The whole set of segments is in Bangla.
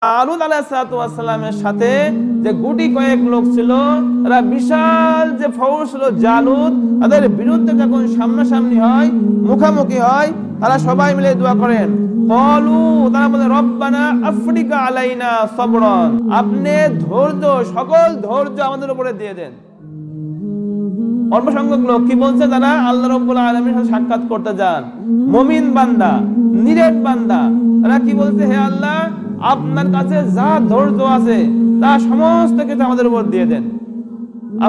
তালুত আলাইহিস সালামের সাথে যে গুটি কয়েক লোক ছিল, তারা বিশাল যে ফৌজ ছিল জালুত, তাদের বিরুদ্ধে যখন সামনাসামনি হয়, মুখামুখি হয়, তারা সবাই মিলে দোয়া করেন। ক্বালু, তারা বলে রব্বানা আফরিকা আলাইনা সাবরান, আপনি ধৈর্য, সকল ধৈর্য আমাদের উপরে দিয়ে দেন। অল্প সংখ্যক লোক কি বলছে, তারা আল্লাহ রাব্বুল আলামিনের সাথে সাক্ষাৎ করতে যান, মুমিন বান্দা, নিরেট বান্দা, তারা কি বলছে, হে আল্লাহ, আপনার কাছে যা ধৈর্য আছে তা সমস্ত কিছু আমাদের উপর দিয়ে দেন।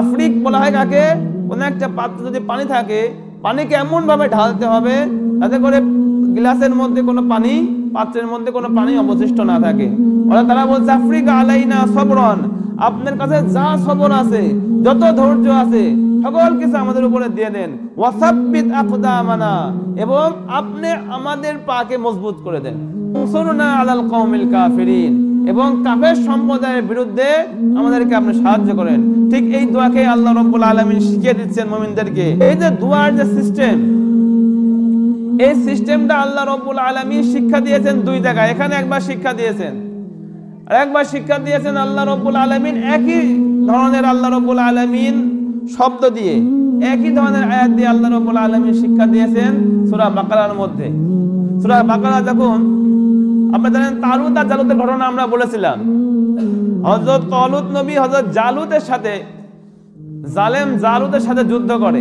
আফরিক বলা হয় কাকে? কোন একটা পাত্রে যদি পানি থাকে, পানিকে এমন ভাবে ঢালতে হবে যাতে করে গ্লাসের মধ্যে কোনো পানি, পাত্রের মধ্যে কোনো পানি অবশিষ্ট না থাকে। তারা বলছে আফরিকা আলাইনা সবরন, আপনার কাছে যা সবর আছে, যত ধৈর্য আছে, সকল কিছু আমাদের উপরে দিয়ে দেন। ওয়াসাব্বিত আকদামানা, এবং আপনি আমাদের পাকে মজবুত করে দেন। উনসুরনা আলাল কওমিল কাফিরিন, এবং কাফের সম্প্রদায়ের বিরুদ্ধে আমাদেরকে আপনি সাহায্য করেন। ঠিক এই দোয়াকে আল্লাহ রাব্বুল আলামিন শিখিয়ে দিচ্ছেন মুমিনদেরকে। এই যে দোয়ার যে সিস্টেম, এই সিস্টেমটা আল্লাহ রাব্বুল আলামিন শিক্ষা দিয়েছেন দুই জায়গায়। এখানে একবার শিক্ষা দিয়েছেন, আর একবার শিক্ষা দিয়েছেন আল্লাহ রাব্বুল আলামিন একই ধরনের আল্লাহ রাব্বুল আলামিন শব্দ দিয়ে, একই ধরনের আয়াত দিয়ে আল্লাহ রাব্বুল আলামিন শিক্ষা দিয়েছেন সূরা বাকারার মধ্যে। সূরা বাকারা যখন আপনারা জানেন, তালুত আর জালুতের ঘটনা আমরা বলেছিলাম। হযরত তালুত নবী হযরত জালুতের সাথে, জালেম জালুতের সাথে যুদ্ধ করে।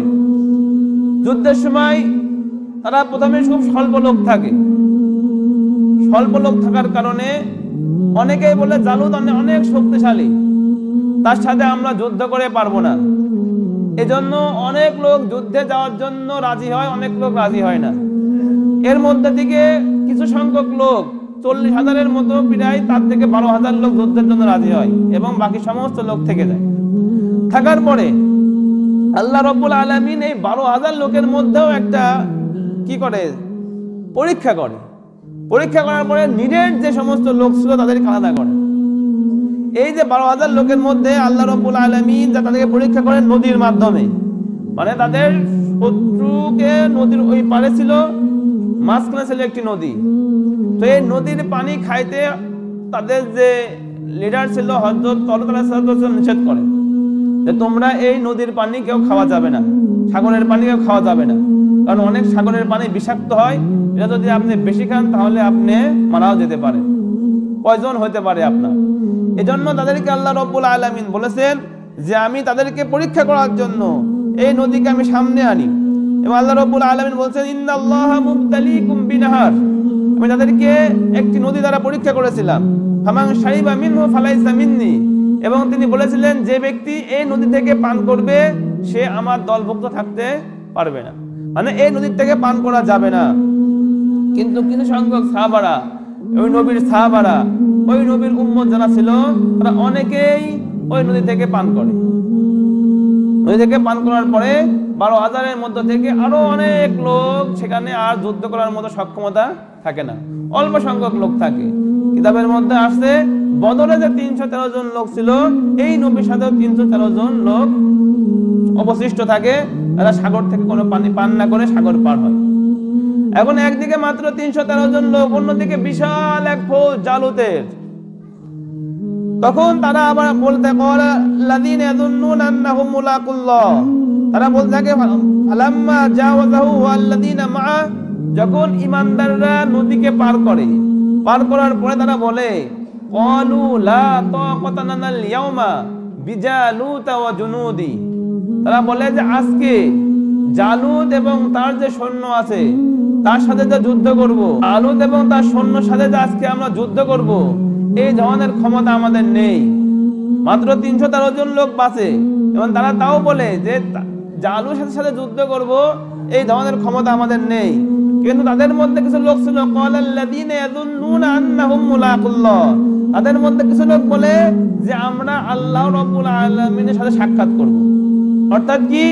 যুদ্ধের সময় তারা প্রথমে খুব স্বল্প লোক থাকে। স্বল্প লোক থাকার কারণে অনেকেই বলে জালুত অনেক শক্তিশালী, তার সাথে আমরা যুদ্ধ করে পারবো না। এজন্য অনেক লোক যুদ্ধে যাওয়ার জন্য রাজি হয়, অনেক লোক রাজি হয় না। এর মধ্যে থেকে কিছু সংখ্যক লোক, 40,000-এর মতো প্রায়, তার থেকে 12,000 লোক যুদ্ধের জন্য রাজি হয়, এবং বাকি সমস্ত লোক থেকে যায়। থাকার পরে আল্লাহ রাব্বুল আলামিন এই 12,000 লোকের মধ্যেও একটা কি করে, পরীক্ষা করে। পরীক্ষা করার পরে নিজের যে সমস্ত লোক ছিল তাদেরকে আলাদা করে। এই যে 12,000 লোকের মধ্যে আল্লাহ রাব্বুল আলামিন যা তাদেরকে পরীক্ষা করেন নদীর মাধ্যমে, মানে তাদের শত্রুকে নদীর ওই পারে ছিল, মাঝখানে ছিল একটি নদী। তো এই নদীর পানি খাইতে তাদের যে লিডার ছিল হযরত তালুত আলাইহিস সালাম নিষেধ করে যে তোমরা এই নদীর পানি কেউ খাওয়া যাবে না, সাগরের পানি কেউ খাওয়া যাবে না, কারণ অনেক সাগরের পানি বিষাক্ত হয়, এটা যদি আপনি বেশি খান তাহলে আপনি মারাও যেতে পারে, পয়জন হতে পারে আপনার। এজন্য তাদেরকে আল্লাহ রাব্বুল আলামিন বলেছেন যে আমি তাদেরকে পরীক্ষা করার জন্য এই নদীকে আমি সামনে আনি। এবং আল্লাহ রাব্বুল আলামিন বলেছেন ইন্নাল্লাহা মুবতালিকুম বিনাহার, আমি তাদেরকে একটি নদী দ্বারা পরীক্ষা করেছিলাম। ফামান শারিবা মিনহু ফালাইসা মিন্নি, এবং তিনি বলেছিলেন যে ব্যক্তি এই নদী থেকে পান করবে সে আমার দলভুক্ত থাকতে পারবে না, মানে এই নদীর থেকে পান করা যাবে না। কিন্তু কিছু সংখ্যক সাহাবারা, ওই নবীর সাহাবারা, ওই নবীর উম্মত যারা ছিল, তারা অনেকেই ওই নদী থেকে পান করে। নদী থেকে পান করার পরে 12,000-এর মধ্যে থেকে আরো অনেক লোক সেখানে আর যুদ্ধ করার মতো সক্ষমতা থাকে না, অল্প সংখ্যক লোক থাকে। কিতাবের মধ্যে আসছে বদরে যে 313 জন লোক ছিল, এই নবীর সাথেও 313 জন লোক অবশিষ্ট থাকে। তারা সাগর থেকে কোনো পানি পান না করে সাগর পার হয়। এখন একদিকে মাত্র 313 জন লোক, অন্যদিকে বিশাল এক ফৌজ জালুতের। তখন তারা আবার বলতে লাযিনা ইয়াযুন্নুনা আন্নাহুম মুলাকুল্লাহ, তারা বলতে থাকে ফালাম্মা জাওয়াযাহু ওয়াল্লাযিনা মা'a, যখন ঈমানদাররা নদীকে পার করে, পার করার পরে তারা বলে ক্বালু লা তাকাতা লানাল ইয়াওমা বিজালুতা ওয়া জুনুদি, তারা বলে যে আজকে জালুত এবং তার যে সৈন্য আছে তার সাথে যে যুদ্ধ করব, জালুত এবং তার সৈন্যর সাথে যে আজকে আমরা যুদ্ধ করব, এই ধরনের ক্ষমতা আমাদের নেই। মাত্র 313 জন লোক বাঁচে, এবং তারা তাও বলে যে জালুতের সাথে যুদ্ধ করব, এই ধরনের ক্ষমতা আমাদের নেই। কিন্তু তাদের মধ্যে কিছু লোক ছিল ক্বালাল্লাযিনা ইয়াযুন্নুনা আন্নাহুম মুলাকুল্লাহ, তাদের মধ্যে কিছু লোক বলে যে আমরা আল্লাহ রাব্বুল আলামিনের সাথে সাক্ষাৎ করব। অর্থাৎ কি,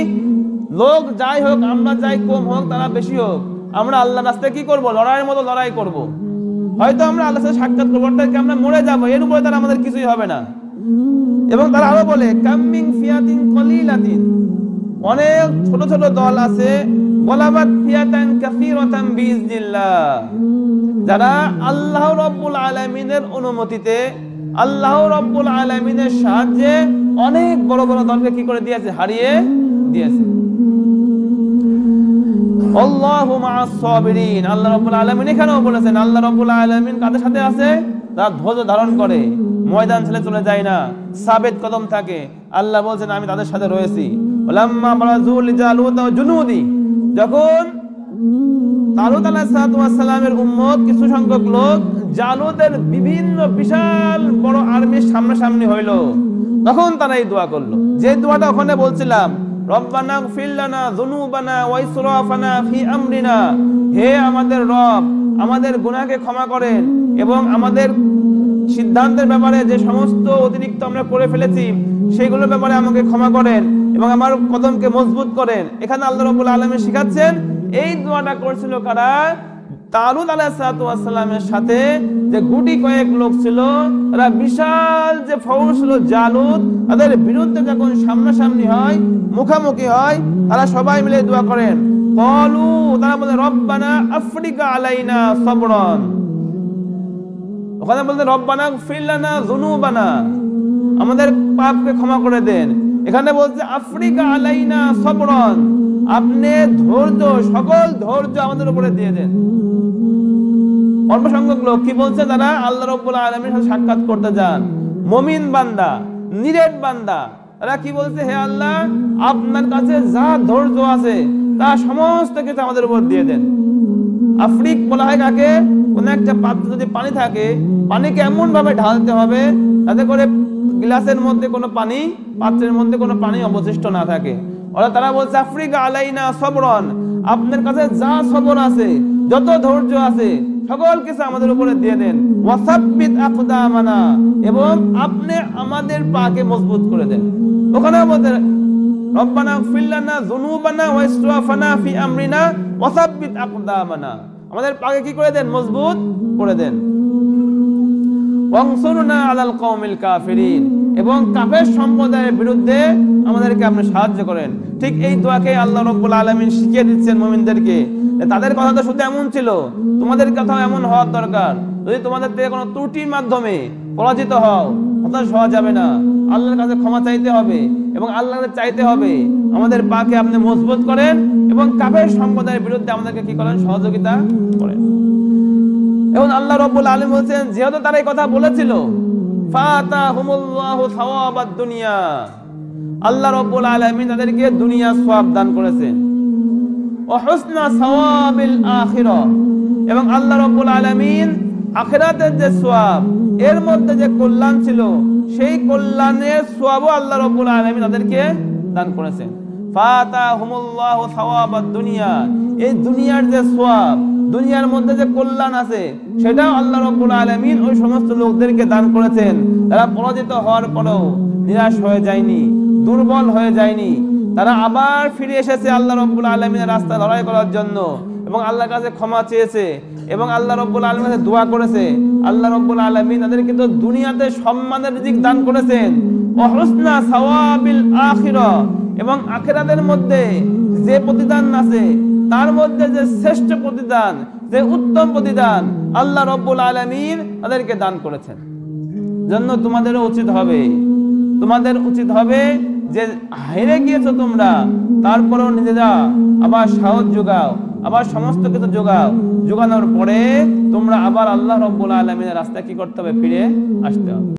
লোক যাই হোক, আমরা যাই কম হোক তারা বেশি হোক, আমরা আল্লাহর রাস্তায় কি করব, লড়াইয়ের মতো লড়াই করব। হয়তো আমরা আল্লাহর সাথে সাক্ষাৎ করবো, অর্থাৎ আমরা মরে যাবো, এর উপরে তারা আমাদের কিছুই হবে না। এবং তারা আরো বলে কামিং ফিয়াতিন কলিলাতিন, অনেক ছোট ছোট দল আছে, গলাবাত ফিয়াতান কাসীরাতান বিইজনিল্লাহ, যারা আল্লাহ রাব্বুল আলামিনের অনুমতিতে, আল্লাহ রাব্বুল আলামিনের সাহায্যে অনেক বড় বড় দলকে কি করে দিয়েছে, হারিয়ে দিয়েছে। আল্লাহু মা'আস সাবিরিন, আল্লাহ রাব্বুল আলামিন এখানেও বলেছেন আল্লাহ রাব্বুল আলামিন কাদের সাথে আছে, যারা ধৈর্য ধারণ করে, ময়দান ছেড়ে চলে যায় না, সাবিত কদম থাকে। আল্লাহ বলছেন আমি তাদের সাথে রয়েছি। ওয়ালাম্মা বারাজুল জালুত ওয়া জুনুদি, যখন তালুত আলাইহিস সালামের উম্মত কিছু সংখ্যক লোক জালুতের বিভিন্ন বিশাল বড় আর্মির সামনাসামনি হইল, তখন তারা এই দোয়া করলো, যে দোয়াটা ওখানে বলছিলাম, রব্বানা গফির লানা যুনুবানা ওয়া ইসরাফানা ফি আমরিনা, হে আমাদের রব আমাদের গুনাহকে ক্ষমা করেন এবং আমাদের সিদ্ধান্তের ব্যাপারে যে সমস্ত অতিরিক্ত আমরা করে ফেলেছি সেগুলোর ব্যাপারে আমাকে ক্ষমা করেন এবং আমার কদমকে মজবুত করেন। এখানে আল্লাহ রাব্বুল আলামিন শিখাচ্ছেন এই দোয়াটা করছিল কারা, তালুত আলাইহিস সালামের সাথে যে গুটি কয়েক লোক ছিল, তারা বিশাল যে ফৌজ ছিল জালুত, তাদের বিরুদ্ধে যখন সামনাসামনি হয়, মুখামুখি হয়, তারা সবাই মিলে দোয়া করেন। ক্বালু, তারা বলে রব্বানা আফরিকা আলাইনা সাবরান, ওখানে বলতে রব্বানা গফির লানা যুনুবানা, আমাদের পাপকে ক্ষমা করে দেন। এখানে বলছে আফরিকা আলাইনা সাবরান, আপনি ধৈর্য, সকল ধৈর্য আমাদের উপরে দিয়ে দেন। অল্প সংখ্যক লোক কি বলছে, তারা আল্লাহ রাব্বুল আলামিনের সাথে সাক্ষাৎ করতে যান, মুমিন বান্দা, নিরেট বান্দা, তারা কি বলছে, হে আল্লাহ আপনার কাছে যা ধৈর্য আছে তা সমস্ত কিছু আমাদের উপর দিয়ে দেন। আফরিক বলা হয় কাকে, কোন একটা পাত্রে যদি পানি থাকে, পানিকে এমন ভাবে ঢালতে হবে যাতে করে গ্লাসের মধ্যে কোনো পানি, পাত্রের মধ্যে কোনো পানি অবশিষ্ট না থাকে। ওরা তারা বলছে আফরিকা আলাইনা সবরন, আপনার কাছে যা সবর আছে, যত ধৈর্য আছে, সকল কিছু আমাদের উপরে দিয়ে দেন। ওয়াসাব্বিত আকদামানা, এবং আপনি আমাদের পাকে মজবুত করে দেন। ওখানে বলতে রব্বানা গফির লানা যুনুবানা ওয়া ইসরাফানা ফি আমরিনা ওয়াসাব্বিত আকদামানা, আমাদের পাকে কি করে দেন, মজবুত করে দেন। ওয়ানসুরনা আলাল কওমিল কাফিরিন, এবং কাফের সম্প্রদায়ের বিরুদ্ধে আমাদেরকে আপনি সাহায্য করেন। ঠিক এই দোয়াকে আল্লাহ রাব্বুল আলামিন শিখিয়ে দিচ্ছেন মুমিনদেরকে। তাদের কথা তো শুধু এমন ছিল, তোমাদের কথাও এমন হওয়ার দরকার। যদি তোমাদের থেকে কোনো ত্রুটির মাধ্যমে পরাজিত হও, হতাশ হওয়া যাবে না, আল্লাহর কাছে ক্ষমা চাইতে হবে এবং আল্লাহর চাইতে হবে আমাদের পাকে আপনি মজবুত করেন এবং কাফের সম্প্রদায়ের বিরুদ্ধে আমাদেরকে কি করেন, সহযোগিতা করেন। এখন আল্লাহ রাব্বুল আলামিন বলছেন, যেহেতু তারা এই কথা বলেছিল, ফাতাহুমুল্লাহু সাওয়াবাদ দুনিয়া, আল্লাহ রাব্বুল আলামিন তাদেরকে দুনিয়ার সওয়াব দান করেছেন, ওয়া হুসনা সাওয়াবিল আখিরাহ, এবং আল্লাহ রাব্বুল আলামিন আখিরাতের যে সওয়াব, এর মধ্যে যে কল্যাণ ছিল, সেই কল্যাণের সওয়াবও আল্লাহ রাব্বুল আলামিন তাদেরকে দান করেছেন। ফাতাহুমুল্লাহু সাওয়াবাদ দুনিয়া, এই দুনিয়ার যে সওয়াব, দুনিয়ার মধ্যে যে কল্যাণ আছে, সেটাও আল্লাহ রাব্বুল আলামিন ওই সমস্ত লোকদেরকে দান করেছেন। তারা পরাজিত হওয়ার পরেও নিরাশ হয়ে যায়নি, দুর্বল হয়ে যায়নি, তারা আবার ফিরে এসেছে আল্লাহ রাব্বুল আলামিনের রাস্তায় লড়াই করার জন্য এবং আল্লাহর কাছে ক্ষমা চেয়েছে এবং আল্লাহ রাব্বুল আলামিনের কাছে দোয়া করেছে। আল্লাহ রাব্বুল আলামিন তাদেরকে কিন্তু দুনিয়াতে সম্মানের রিজিক দান করেছেন, ওয়া হুসনা সাওয়াবিল আখিরাহ, এবং আখিরাতের মধ্যে যে প্রতিদান আছে তার মধ্যে যে শ্রেষ্ঠ প্রতিদান, যে উত্তম প্রতিদান আল্লাহ রাব্বুল আলামিন তাদেরকে দান করেছেন। জন্য তোমাদের উচিত হবে যে হেরে গিয়েছো তোমরা, তারপরেও নিজেরা আবার সাহস যোগাও, আবার সমস্ত কিছু যোগানোর পরে তোমরা আবার আল্লাহ রাব্বুল আলামিনের রাস্তায় কি করতে হবে, ফিরে আসতে হবে।